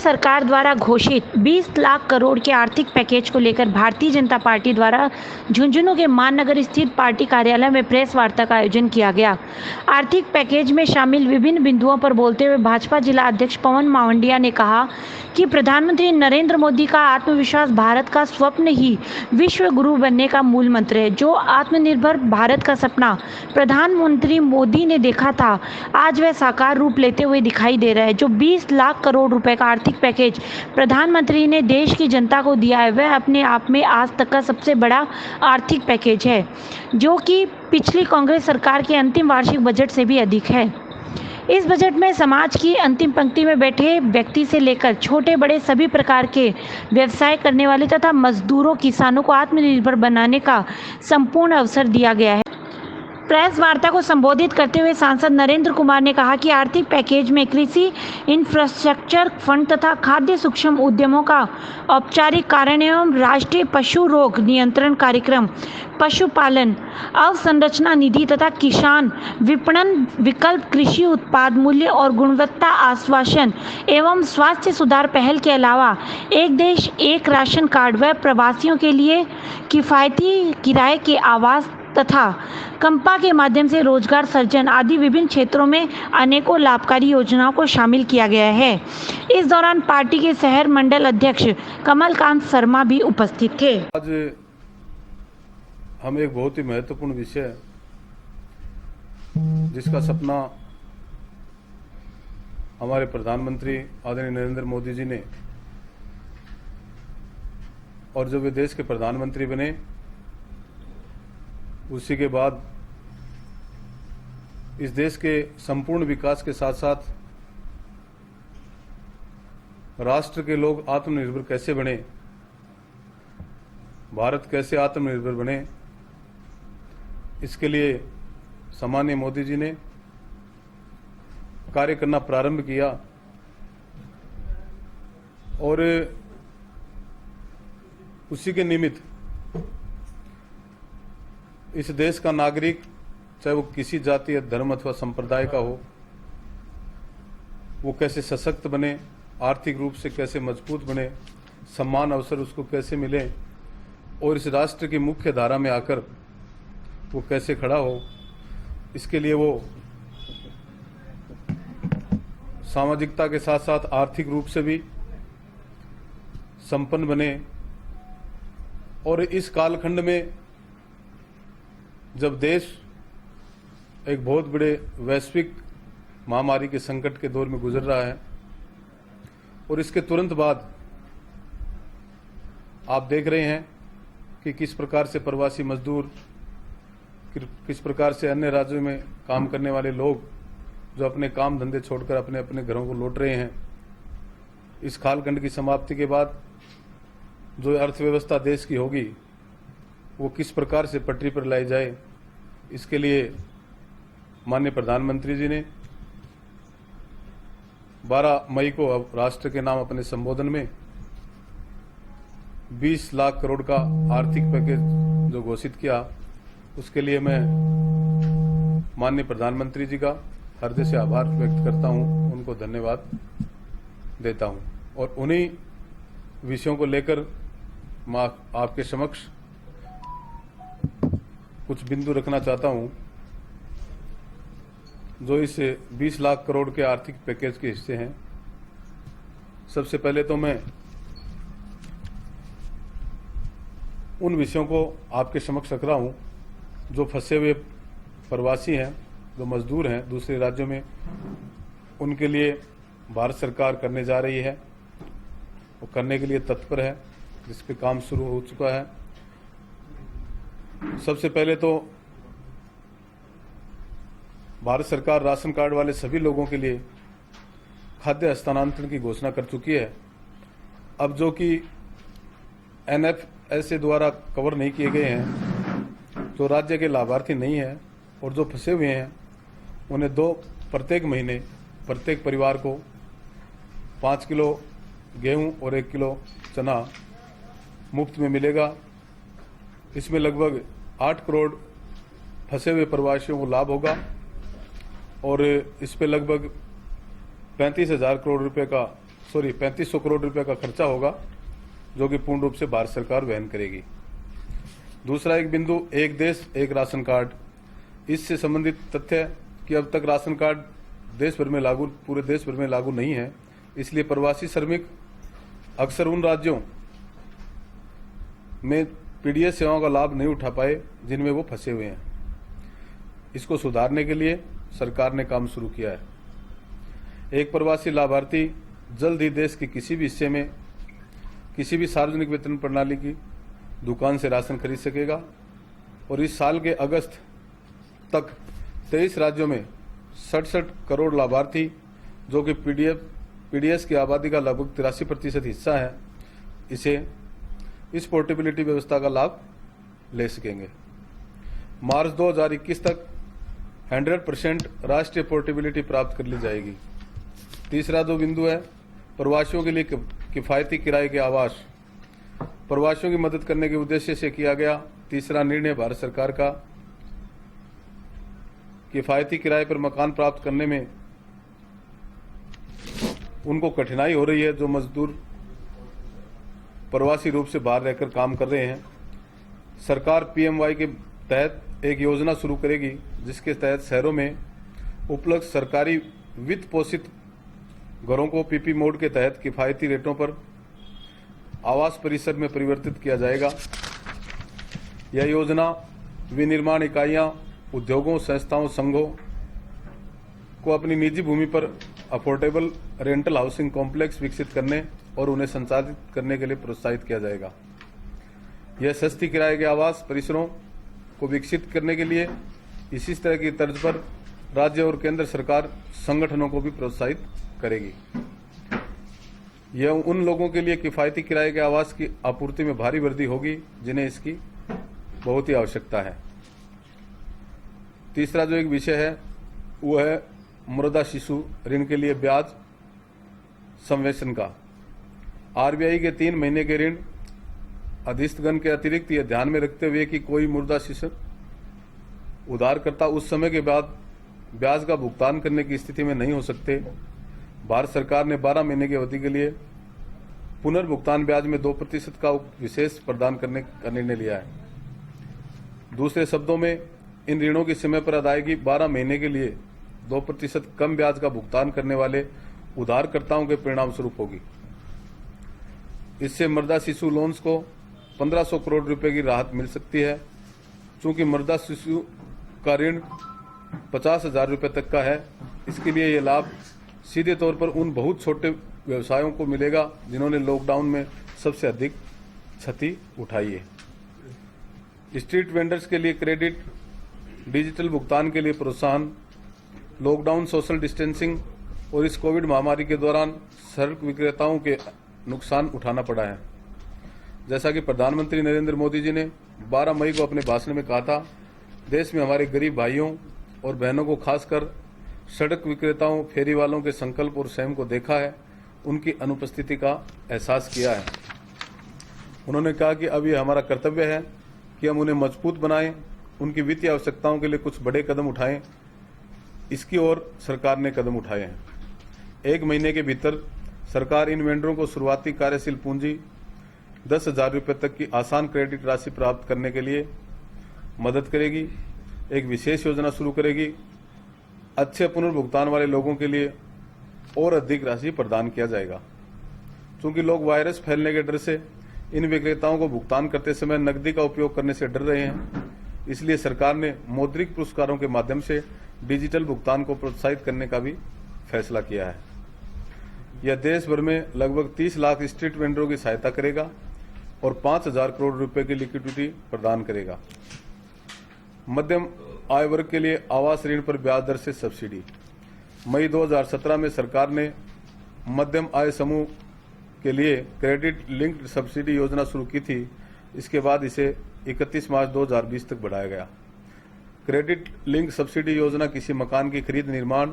सरकार द्वारा घोषित 20 लाख करोड़ के आर्थिक पैकेज को लेकर भारतीय जनता पार्टी द्वारा झुंझुनू के माननगर स्थित पार्टी कार्यालय में प्रेस वार्ता का आयोजन किया गया। आर्थिक पैकेज में शामिल विभिन्न बिंदुओं पर बोलते हुए भाजपा जिला अध्यक्ष पवन मावंडिया ने कहा कि प्रधानमंत्री नरेंद्र मोदी का आत्मविश्वास भारत का स्वप्न ही विश्व गुरु बनने का मूल मंत्र है। जो आत्मनिर्भर भारत का सपना प्रधानमंत्री मोदी ने देखा था, आज वह साकार रूप लेते हुए दिखाई दे रहा है। जो 20 लाख करोड़ रुपए का आर्थिक पैकेज प्रधानमंत्री ने देश की जनता को दिया है, वह अपने आप में आज तक का सबसे बड़ा आर्थिक पैकेज है, जो कि पिछली कांग्रेस सरकार के अंतिम वार्षिक बजट से भी अधिक है। इस बजट में समाज की अंतिम पंक्ति में बैठे व्यक्ति से लेकर छोटे बड़े सभी प्रकार के व्यवसाय करने वाले तथा मजदूरों, किसानों को आत्मनिर्भर बनाने का संपूर्ण अवसर दिया गया है। प्रेस वार्ता को संबोधित करते हुए सांसद नरेंद्र कुमार ने कहा कि आर्थिक पैकेज में कृषि इंफ्रास्ट्रक्चर फंड तथा खाद्य सूक्ष्म उद्यमों का औपचारिक कार्यान्वयन, राष्ट्रीय पशु रोग नियंत्रण कार्यक्रम, पशुपालन अवसंरचना निधि तथा किसान विपणन विकल्प, कृषि उत्पाद मूल्य और गुणवत्ता आश्वासन एवं स्वास्थ्य सुधार पहल के अलावा एक देश एक राशन कार्ड व प्रवासियों के लिए किफायती किराए के आवास तथा कंपा के माध्यम से रोजगार सृजन आदि विभिन्न क्षेत्रों में अनेकों लाभकारी योजनाओं को शामिल किया गया है। इस दौरान पार्टी के शहर मंडल अध्यक्ष कमलकांत शर्मा भी उपस्थित थे। आज हम एक बहुत ही महत्वपूर्ण विषय जिसका सपना हमारे प्रधानमंत्री आदरणीय नरेंद्र मोदी जी ने, और जब वे देश के प्रधानमंत्री बने उसी के बाद इस देश के संपूर्ण विकास के साथ साथ राष्ट्र के लोग आत्मनिर्भर कैसे बने, भारत कैसे आत्मनिर्भर बने, इसके लिए सम्माननीय मोदी जी ने कार्य करना प्रारंभ किया। और उसी के निमित्त इस देश का नागरिक, चाहे वो किसी जाति या धर्म अथवा संप्रदाय का हो, वो कैसे सशक्त बने, आर्थिक रूप से कैसे मजबूत बने, समान अवसर उसको कैसे मिले और इस राष्ट्र की मुख्य धारा में आकर वो कैसे खड़ा हो, इसके लिए वो सामाजिकता के साथ साथ आर्थिक रूप से भी संपन्न बने। और इस कालखंड में जब देश एक बहुत बड़े वैश्विक महामारी के संकट के दौर में गुजर रहा है और इसके तुरंत बाद आप देख रहे हैं कि किस प्रकार से प्रवासी मजदूर, किस प्रकार से अन्य राज्यों में काम करने वाले लोग जो अपने काम धंधे छोड़कर अपने अपने घरों को लौट रहे हैं। इस कालखंड की समाप्ति के बाद जो अर्थव्यवस्था देश की होगी वो किस प्रकार से पटरी पर लाई जाए, इसके लिए माननीय प्रधानमंत्री जी ने 12 मई को अब राष्ट्र के नाम अपने संबोधन में 20 लाख करोड़ का आर्थिक पैकेज जो घोषित किया, उसके लिए मैं माननीय प्रधानमंत्री जी का हृदय से आभार व्यक्त करता हूं, उनको धन्यवाद देता हूं। और उन्हीं विषयों को लेकर मैं आपके समक्ष कुछ बिंदु रखना चाहता हूं जो इस 20 लाख करोड़ के आर्थिक पैकेज के हिस्से हैं। सबसे पहले तो मैं उन विषयों को आपके समक्ष रख रहा हूं जो फंसे हुए प्रवासी हैं, जो मजदूर हैं दूसरे राज्यों में, उनके लिए भारत सरकार करने जा रही है और करने के लिए तत्पर है, जिस पे काम शुरू हो चुका है। सबसे पहले तो भारत सरकार राशन कार्ड वाले सभी लोगों के लिए खाद्य हस्तांतरण की घोषणा कर चुकी है। अब जो कि NFSA द्वारा कवर नहीं किए गए हैं, जो राज्य के लाभार्थी नहीं हैं और जो फंसे हुए हैं, उन्हें प्रत्येक महीने प्रत्येक परिवार को 5 किलो गेहूं और 1 किलो चना मुफ्त में मिलेगा। इसमें लगभग 8 करोड़ फंसे हुए प्रवासियों को लाभ होगा और इस पे लगभग 35,000 करोड़ रुपए का 3500 करोड़ रुपए का खर्चा होगा, जो कि पूर्ण रूप से भारत सरकार वहन करेगी। दूसरा एक बिंदु, एक देश एक राशन कार्ड। इससे संबंधित तथ्य कि अब तक राशन कार्ड पूरे देश भर में लागू नहीं है, इसलिए प्रवासी श्रमिक अक्सर उन राज्यों में पीडीएस सेवाओं का लाभ नहीं उठा पाए जिनमें वो फंसे हुए हैं। इसको सुधारने के लिए सरकार ने काम शुरू किया है। एक प्रवासी लाभार्थी जल्द ही देश के किसी भी हिस्से में किसी भी सार्वजनिक वितरण प्रणाली की दुकान से राशन खरीद सकेगा और इस साल के अगस्त तक 23 राज्यों में 67 करोड़ लाभार्थी, जो कि पीडीएस की आबादी का लगभग 83% हिस्सा है, इस पोर्टेबिलिटी व्यवस्था का लाभ ले सकेंगे। मार्च 2021 तक 100% राष्ट्रीय पोर्टेबिलिटी प्राप्त कर ली जाएगी। तीसरा जो बिंदु है, प्रवासियों के लिए किफायती किराए के आवास। प्रवासियों की मदद करने के उद्देश्य से किया गया तीसरा निर्णय भारत सरकार का। किफायती किराए पर मकान प्राप्त करने में उनको कठिनाई हो रही है जो मजदूर प्रवासी रूप से बाहर रहकर काम कर रहे हैं। सरकार पीएमवाई के तहत एक योजना शुरू करेगी, जिसके तहत शहरों में उपलब्ध सरकारी वित्त पोषित घरों को पीपी मोड के तहत किफायती रेटों पर आवास परिसर में परिवर्तित किया जाएगा। यह योजना विनिर्माण इकाइयां, उद्योगों, संस्थाओं, संघों को अपनी निजी भूमि पर अफोर्डेबल रेंटल हाउसिंग कॉम्प्लेक्स विकसित करने और उन्हें संचालित करने के लिए प्रोत्साहित किया जाएगा। यह सस्ती किराए के आवास परिसरों को विकसित करने के लिए इसी तरह की तर्ज पर राज्य और केंद्र सरकार संगठनों को भी प्रोत्साहित करेगी। यह उन लोगों के लिए किफायती किराए के आवास की आपूर्ति में भारी वृद्धि होगी जिन्हें इसकी बहुत ही आवश्यकता है। तीसरा जो एक विषय है वो है मृदा शिशु ऋण के लिए ब्याज संवेशन का। आरबीआई के 3 महीने के ऋण अधिस्थगन के अतिरिक्त यह ध्यान में रखते हुए कि कोई मृदा शिशु उधारकर्ता उस समय के बाद ब्याज का भुगतान करने की स्थिति में नहीं हो सकते, भारत सरकार ने 12 महीने की अवधि के लिए पुनर्भुगतान ब्याज में 2% का विशेष प्रदान करने का निर्णय लिया है। दूसरे शब्दों में, इन ऋणों की समय पर अदायगी 12 महीने के लिए 2% कम ब्याज का भुगतान करने वाले उधारकर्ताओं के परिणाम स्वरूप होगी। इससे मृदा शिशु लोन्स को 1500 करोड़ रुपए की राहत मिल सकती है। चूंकि मृदा शिशु का ऋण 50,000 रुपए तक का है, इसके लिए यह लाभ सीधे तौर पर उन बहुत छोटे व्यवसायों को मिलेगा जिन्होंने लॉकडाउन में सबसे अधिक क्षति उठाई है। स्ट्रीट वेंडर्स के लिए क्रेडिट, डिजिटल भुगतान के लिए प्रोत्साहन, लॉकडाउन, सोशल डिस्टेंसिंग और इस कोविड महामारी के दौरान सड़क विक्रेताओं के नुकसान उठाना पड़ा है। जैसा कि प्रधानमंत्री नरेंद्र मोदी जी ने 12 मई को अपने भाषण में कहा था, देश में हमारे गरीब भाइयों और बहनों को, खासकर सड़क विक्रेताओं, फेरी वालों के संकल्प और स्वयं को देखा है, उनकी अनुपस्थिति का एहसास किया है। उन्होंने कहा कि अब यह हमारा कर्तव्य है कि हम उन्हें मजबूत बनाएं, उनकी वित्तीय आवश्यकताओं के लिए कुछ बड़े कदम उठाएं। इसकी ओर सरकार ने कदम उठाए हैं। 1 महीने के भीतर सरकार इन वेंडरों को शुरुआती कार्यशील पूंजी 10,000 रुपये तक की आसान क्रेडिट राशि प्राप्त करने के लिए मदद करेगी। एक विशेष योजना शुरू करेगी। अच्छे पुनर्भुगतान वाले लोगों के लिए और अधिक राशि प्रदान किया जाएगा। चूंकि लोग वायरस फैलने के डर से इन विक्रेताओं को भुगतान करते समय नकदी का उपयोग करने से डर रहे हैं, इसलिए सरकार ने मौद्रिक पुरस्कारों के माध्यम से डिजिटल भुगतान को प्रोत्साहित करने का भी फैसला किया है। यह देश भर में लगभग 30 लाख स्ट्रीट वेंडरों की सहायता करेगा और 5,000 करोड़ रुपए की लिक्विडिटी प्रदान करेगा। मध्यम आय वर्ग के लिए आवास ऋण पर ब्याज दर से सब्सिडी। मई 2017 में सरकार ने मध्यम आय समूह के लिए क्रेडिट लिंक्ड सब्सिडी योजना शुरू की थी। इसके बाद इसे 31 मार्च 2020 तक बढ़ाया गया। क्रेडिट लिंक सब्सिडी योजना किसी मकान की खरीद, निर्माण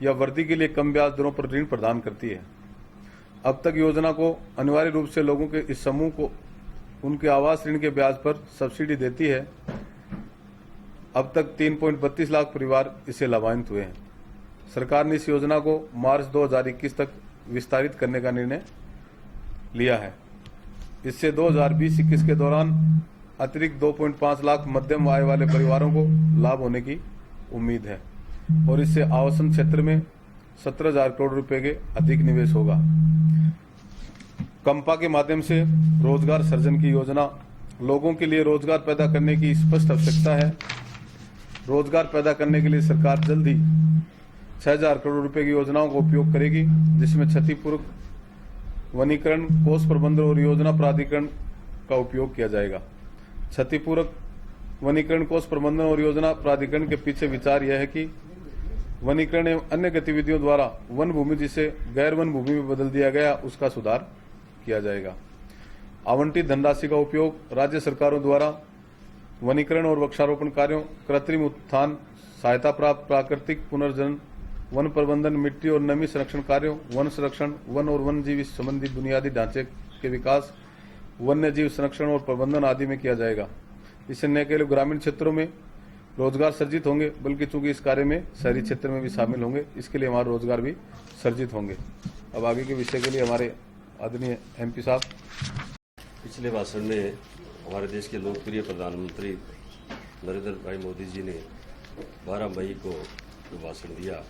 या वर्दी के लिए कम ब्याज दरों पर ऋण प्रदान करती है। अब तक योजना को अनिवार्य रूप से लोगों के इस समूह को उनके आवास ऋण के ब्याज पर सब्सिडी देती है। अब तक 3.32 लाख परिवार इससे लाभान्वित हुए हैं। सरकार ने इस योजना को मार्च 2021 तक विस्तारित करने का निर्णय लिया है। इससे 2020-21 के दौरान अतिरिक्त 2.5 लाख मध्यम आय वाले परिवारों को लाभ होने की उम्मीद है और इससे आवासन क्षेत्र में 17,000 करोड़ रुपए के अधिक निवेश होगा। कंपा के माध्यम से रोजगार सृजन की योजना, लोगों के लिए रोजगार पैदा करने की स्पष्ट आवश्यकता है। रोजगार पैदा करने के लिए सरकार जल्द ही 6,000 करोड़ रुपए की योजनाओं का उपयोग करेगी, जिसमें क्षतिपूर्त वनीकरण, कोष प्रबंधन और योजना प्राधिकरण का उपयोग किया जाएगा। क्षतिपूरक वनीकरण, कोष प्रबंधन और योजना प्राधिकरण के पीछे विचार यह है कि वनीकरण एवं अन्य गतिविधियों द्वारा वन भूमि जिसे गैर वन भूमि में बदल दिया गया, उसका सुधार किया जाएगा। आवंटित धनराशि का उपयोग राज्य सरकारों द्वारा वनीकरण और वृक्षारोपण कार्यों, कृत्रिम उत्थान, सहायता प्राप्त प्राकृतिक पुनर्जनन, वन प्रबंधन, मिट्टी और नमी संरक्षण कार्यों, वन संरक्षण, वन और वन जीव संबंधी बुनियादी ढांचे के विकास, वन्य जीव संरक्षण और प्रबंधन आदि में किया जाएगा। इससे न केवल ग्रामीण क्षेत्रों में रोजगार सर्जित होंगे, बल्कि चूंकि इस कार्य में शहरी क्षेत्र में भी शामिल होंगे, इसके लिए हमारे रोजगार भी सर्जित होंगे। अब आगे के विषय के लिए हमारे आदरणीय MP साहब। पिछले भाषण में हमारे देश के लोकप्रिय प्रधानमंत्री नरेंद्र भाई मोदी जी ने 12 मई को जो भाषण दिया,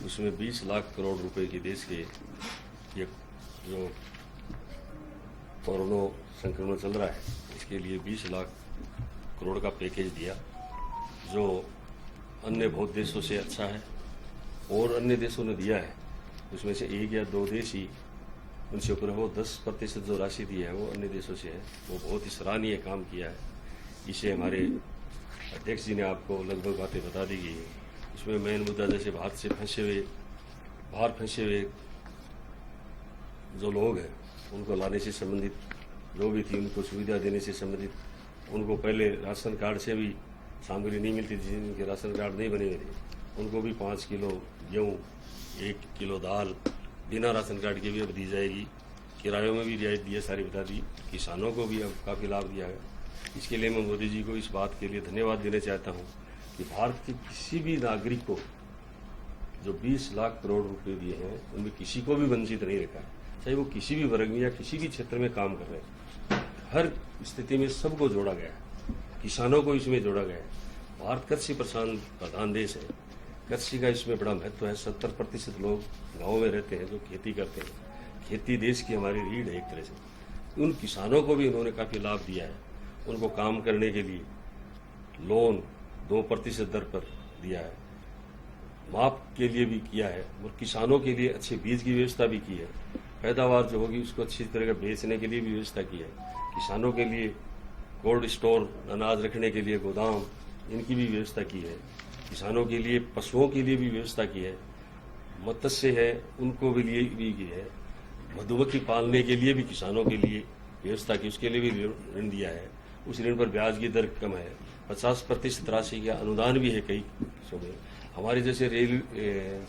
उसमें 20 लाख करोड़ रुपए की देश के ये जो कोरोना संक्रमण चल रहा है, इसके लिए 20 लाख करोड़ का पैकेज दिया, जो अन्य बहुत देशों से अच्छा है। और अन्य देशों ने दिया है, उसमें से 1 या 2 देश ही उनसे ऊपर वो 10% जो राशि दी है वो अन्य देशों से है। वो बहुत ही सराहनीय काम किया है। इसे हमारे अध्यक्ष जी ने आपको लगभग बातें बता दी गई है। इसमें मेन मुद्दा जैसे बाहर फंसे हुए जो लोग हैं, उनको लाने से संबंधित जो भी थी, उनको सुविधा देने से संबंधित, उनको पहले राशन कार्ड से भी सामग्री नहीं मिलती थी, जिनके राशन कार्ड नहीं बने हुए थे, उनको भी 5 किलो गेहूँ, 1 किलो दाल बिना राशन कार्ड के भी अब दी जाएगी। किरायों में भी रियायत दी है, सारी बता दी। किसानों को भी अब काफ़ी लाभ दिया है। इसके लिए मैं मोदी जी को इस बात के लिए धन्यवाद देना चाहता हूँ कि भारत के किसी भी नागरिक को जो 20 लाख करोड़ रुपए दिए हैं, उनमें किसी को भी वंचित नहीं रखा है, चाहे वो किसी भी वर्ग में या किसी भी क्षेत्र में काम कर रहे हैं। हर स्थिति में सबको जोड़ा गया है, किसानों को इसमें जोड़ा गया है। भारत कृषि प्रधान देश है, कृषि का इसमें बड़ा महत्व है। 70% लोग गाँव में रहते हैं जो खेती करते हैं। खेती देश की हमारी रीढ़ है एक तरह से। उन किसानों को भी उन्होंने काफ़ी लाभ दिया है। उनको काम करने के लिए लोन 2% दर पर दिया है, माप के लिए भी किया है, और किसानों के लिए अच्छे बीज की व्यवस्था भी की है। पैदावार जो होगी उसको अच्छी तरह का बेचने के लिए भी व्यवस्था की है। किसानों के लिए कोल्ड स्टोर, अनाज रखने के लिए गोदाम, इनकी भी व्यवस्था की है। किसानों के लिए पशुओं के लिए भी व्यवस्था की है। मत्स्य है, उनको भी लिए भी की है। मधुमक्खी पालने के लिए भी किसानों के लिए व्यवस्था की, उसके लिए भी ऋण दिया है। उस ऋण पर ब्याज की दर कम है। 50% राशि का अनुदान भी है कई हिस्सों में। हमारे जैसे रेल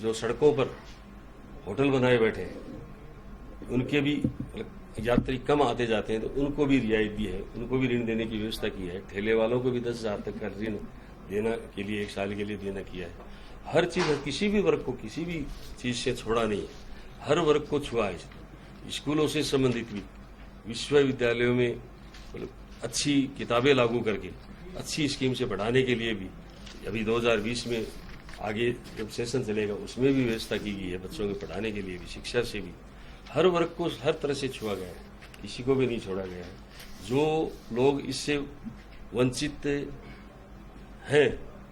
जो सड़कों पर होटल बनाए बैठे हैं, उनके भी यात्री कम आते जाते हैं, तो उनको भी रियायत दी है, उनको भी ऋण देने की व्यवस्था की है। ठेले वालों को भी 10,000 तक का ऋण देना के लिए 1 साल के लिए देना किया है। हर चीज, किसी भी वर्ग को किसी भी चीज से छोड़ा नहीं है, हर वर्ग को छुआ है। स्कूलों से संबंधित भी, विश्वविद्यालयों में अच्छी किताबें लागू करके अच्छी स्कीम से पढ़ाने के लिए भी अभी 2020 में आगे जब सेशन चलेगा उसमें भी व्यवस्था की गई है। बच्चों के पढ़ाने के लिए भी, शिक्षा से भी हर वर्ग को हर तरह से छुआ गया है, किसी को भी नहीं छोड़ा गया है। जो लोग इससे वंचित हैं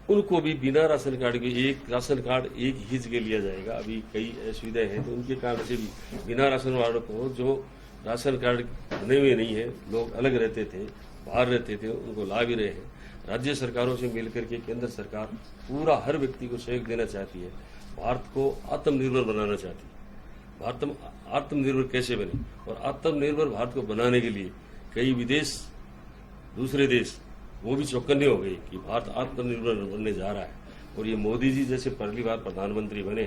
उनको भी बिना राशन कार्ड के, एक राशन कार्ड एक ही जगह लिया जाएगा। अभी कई असुविधाएं हैं, तो उनके कारण से भी बिना राशन वालों को, जो राशन कार्ड बने हुए नहीं है, लोग अलग रहते थे, बाहर रहते थे, उनको ला भी रहे हैं। राज्य सरकारों से मिलकर के केंद्र सरकार पूरा हर व्यक्ति को सहयोग देना चाहती है, भारत को आत्मनिर्भर बनाना चाहती है। भारत आत्मनिर्भर कैसे बने, और आत्मनिर्भर भारत को बनाने के लिए कई विदेश, दूसरे देश वो भी चौकन्ने हो गए कि भारत आत्मनिर्भर बनने जा रहा है। और ये मोदी जी जैसे पहली बार प्रधानमंत्री बने,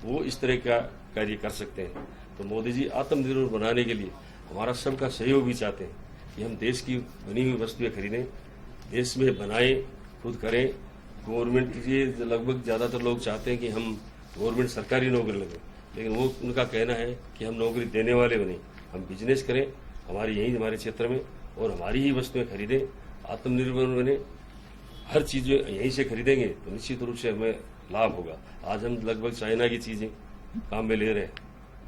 वो इस तरह का कार्य कर सकते हैं। तो मोदी जी आत्मनिर्भर बनाने के लिए हमारा सबका सहयोग भी चाहते हैं कि हम देश की बनी हुई वस्तुएं खरीदें, देश में बनाएं, खुद करें। गवर्नमेंट, ये लगभग ज़्यादातर लोग चाहते हैं कि हम गवर्नमेंट सरकारी नौकरी लगे, लेकिन वो उनका कहना है कि हम नौकरी देने वाले बने, हम बिजनेस करें हमारी यहीं हमारे क्षेत्र में और हमारी ही वस्तुएं खरीदें, आत्मनिर्भर बने, हर चीज़ यहीं से खरीदेंगे तो निश्चित रूप से हमें लाभ होगा। आज हम लगभग चाइना की चीज़ें काम में ले रहे हैं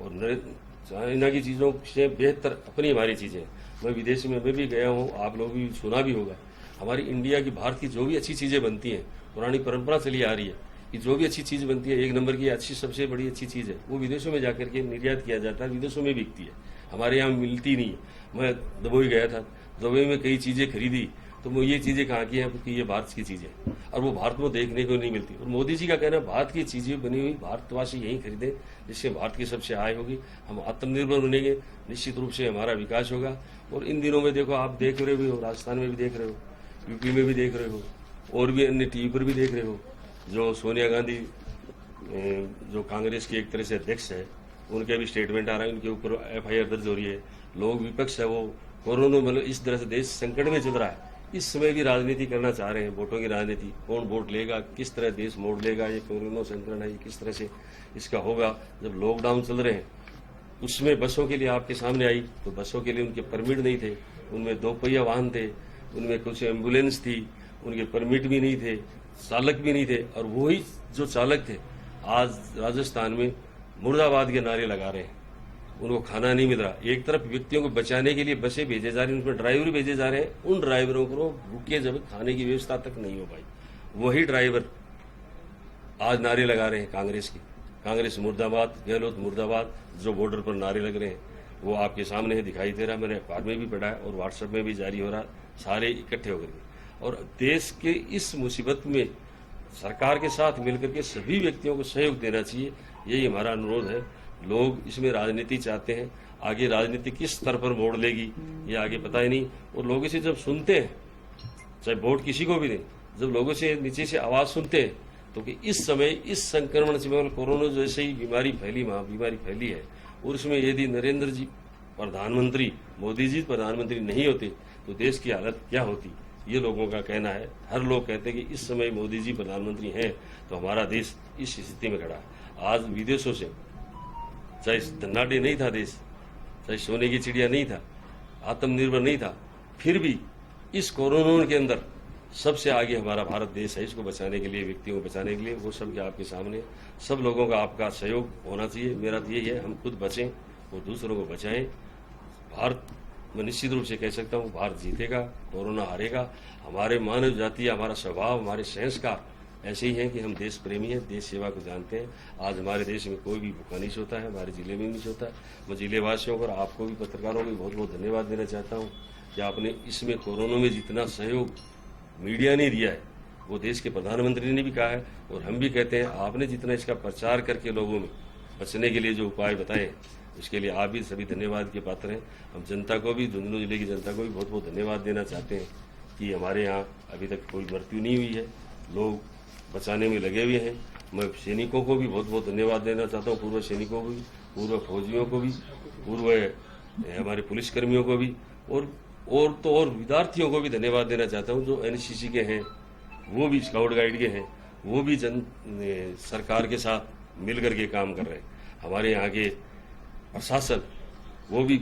और चाइना की चीज़ों से बेहतर अपनी हमारी चीज़ें। मैं विदेश में मैं भी गया हूँ, आप लोग भी सुना भी होगा, हमारी इंडिया की भारत की जो भी अच्छी चीज़ें बनती हैं, पुरानी परंपरा चली आ रही है कि जो भी अच्छी चीज़ बनती है, एक नंबर की अच्छी सबसे बड़ी अच्छी चीज़ है, वो विदेशों में जाकर के निर्यात किया जाता है, विदेशों में बिकती है, हमारे यहाँ मिलती नहीं है। मैं दुबई गया था, दुबई में कई चीज़ें खरीदी तो वो ये चीज़ें कहाँ की हैं कि ये भारत की चीज़ें और वो भारत में देखने को नहीं मिलती। और मोदी जी का कहना है भारत की चीज़ें बनी हुई भारतवासी यहीं खरीदें, जिससे भारत की सबसे आय होगी, हम आत्मनिर्भर बनेंगे, निश्चित रूप से हमारा विकास होगा। और इन दिनों में देखो, आप देख रहे हो, राजस्थान में भी देख रहे हो, यूपी में भी देख रहे हो और भी अन्य टीवी पर भी देख रहे हो, जो सोनिया गांधी जो कांग्रेस की एक तरह से अध्यक्ष है, उनके भी स्टेटमेंट आ रहा है, उनके ऊपर FIR दर्ज हो रही है। लोग विपक्ष है वो कोरोना मतलब इस तरह से देश संकट में चल रहा है, इस समय भी राजनीति करना चाह रहे हैं, वोटों की राजनीति, कौन वोट लेगा, किस तरह देश मोड़ लेगा, ये कोरोना संकट है, ये किस तरह से इसका होगा। जब लॉकडाउन चल रहे हैं उसमें बसों के लिए आपके सामने आई तो बसों के लिए उनके परमिट नहीं थे, उनमें 2 पहिया वाहन थे, उनमें कुछ एम्बुलेंस थी, उनके परमिट भी नहीं थे, चालक भी नहीं थे, और वही जो चालक थे आज राजस्थान में मुर्दाबाद के नारे लगा रहे हैं, उनको खाना नहीं मिल रहा। एक तरफ व्यक्तियों को बचाने के लिए बसें भेजे जा रही हैं, उनमें ड्राइवर भेजे जा रहे हैं, उन ड्राइवरों को रुके जब खाने की व्यवस्था तक नहीं हो पाई, वही ड्राइवर आज नारे लगा रहे हैं कांग्रेस की, कांग्रेस मुर्दाबाद, गहलोत मुर्दाबाद, जो बॉर्डर पर नारे लग रहे हैं वो आपके सामने है, दिखाई दे रहा है, मैंने अखबार में भी पढ़ा है और व्हाट्सएप में भी जारी हो रहा, सारे इकट्ठे होकर के। और देश के इस मुसीबत में सरकार के साथ मिलकर के सभी व्यक्तियों को सहयोग देना चाहिए, यही हमारा अनुरोध है। लोग इसमें राजनीति चाहते हैं, आगे राजनीति किस स्तर पर मोड़ लेगी ये आगे पता ही नहीं। और लोगों से जब सुनते हैं, चाहे वोट किसी को भी दें, जब लोगों से नीचे से आवाज सुनते हैं तो कि इस समय इस संक्रमण से मतलब कोरोना जैसे ही बीमारी फैली, महाबीमारी फैली है, और उसमें यदि नरेंद्र जी प्रधानमंत्री, मोदी जी प्रधानमंत्री नहीं होते तो देश की हालत क्या होती, ये लोगों का कहना है। हर लोग कहते हैं कि इस समय मोदी जी प्रधानमंत्री हैं तो हमारा देश इस स्थिति में खड़ा है। आज विदेशों से, चाहे धन्नाटे नहीं था देश, चाहे सोने की चिड़िया नहीं था, आत्मनिर्भर नहीं था, फिर भी इस कोरोना के अंदर सबसे आगे हमारा भारत देश है। इसको बचाने के लिए, व्यक्तियों को बचाने के लिए, वो सब के आपके सामने, सब लोगों का आपका सहयोग होना चाहिए। मेरा तो यही है, हम खुद बचें और दूसरों को बचाएं। भारत, मैं निश्चित रूप से कह सकता हूँ, भारत जीतेगा, कोरोना हारेगा। हमारे मानव जाति, हमारा स्वभाव, हमारे संस्कार ऐसे ही हैं कि हम देश प्रेमी हैं, देश सेवा को जानते हैं। आज हमारे देश में कोई भी भूखा नहीं सोता है, हमारे जिले में नहीं सोता है। मैं जिले वासियों को और आपको भी, पत्रकारों को भी बहुत बहुत धन्यवाद देना चाहता हूँ कि आपने इसमें कोरोना में जितना सहयोग मीडिया ने दिया है, वो देश के प्रधानमंत्री ने भी कहा है और हम भी कहते हैं, आपने जितना इसका प्रचार करके लोगों में बचने के लिए जो उपाय बताए, उसके लिए आप भी सभी धन्यवाद के पात्र हैं। हम जनता को भी, झुंझुनू जिले की जनता को भी बहुत बहुत धन्यवाद देना चाहते हैं कि हमारे यहाँ अभी तक कोई मृत्यु नहीं हुई है, लोग बचाने में लगे हुए हैं। मैं सैनिकों को भी बहुत बहुत धन्यवाद देना चाहता हूँ, पूर्व सैनिकों को भी, पूर्व फौजियों को भी, पूर्व हमारे पुलिसकर्मियों को भी, और विद्यार्थियों को भी धन्यवाद देना चाहता हूँ जो NCC के हैं, वो भी स्काउट गाइड के हैं, वो भी सरकार के साथ मिल करके काम कर रहे हैं। हमारे यहाँ के प्रशासन वो भी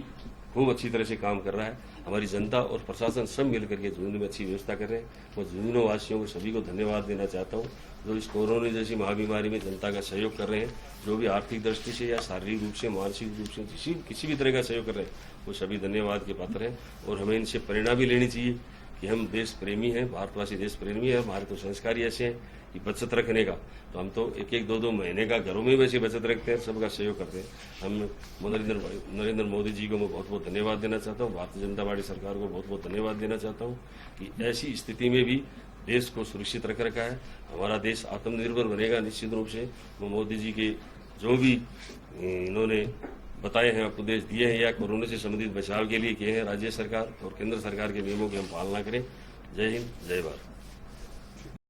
खूब अच्छी तरह से काम कर रहा है। हमारी जनता और प्रशासन सब मिल करके झुंझुनू में अच्छी व्यवस्था कर रहे हैं। मैं झुंझुनू वासियों को सभी को धन्यवाद देना चाहता हूँ जो इस कोरोना जैसी महाबीमारी में जनता का सहयोग कर रहे हैं, जो भी आर्थिक दृष्टि से या शारीरिक रूप से, मानसिक रूप से किसी भी तरह का सहयोग कर रहे हैं, वो सभी धन्यवाद के पात्र हैं। और हमें इनसे प्रेरणा भी लेनी चाहिए कि हम देश प्रेमी हैं, भारतवासी देश प्रेमी है। हमारे तो संस्कार ही ऐसे हैं कि बचत रखने का, तो हम तो 1-1, 2-2 महीने का घरों में वैसे बचत रखते हैं, सबका सहयोग करते हैं। हम नरेंद्र मोदी जी को मैं बहुत बहुत धन्यवाद देना चाहता हूँ, भारतीय जनता पार्टी सरकार को बहुत बहुत धन्यवाद देना चाहता हूँ कि ऐसी स्थिति में भी देश को सुरक्षित रख रखा है। हमारा देश आत्मनिर्भर बनेगा निश्चित रूप से। मोदी जी के जो भी इन्होंने बताए हैं, उपदेश दिए हैं या कोरोना से संबंधित बचाव के लिए किए हैं, राज्य सरकार और केंद्र सरकार के नियमों की हम पालना करें। जय हिंद, जय भारत।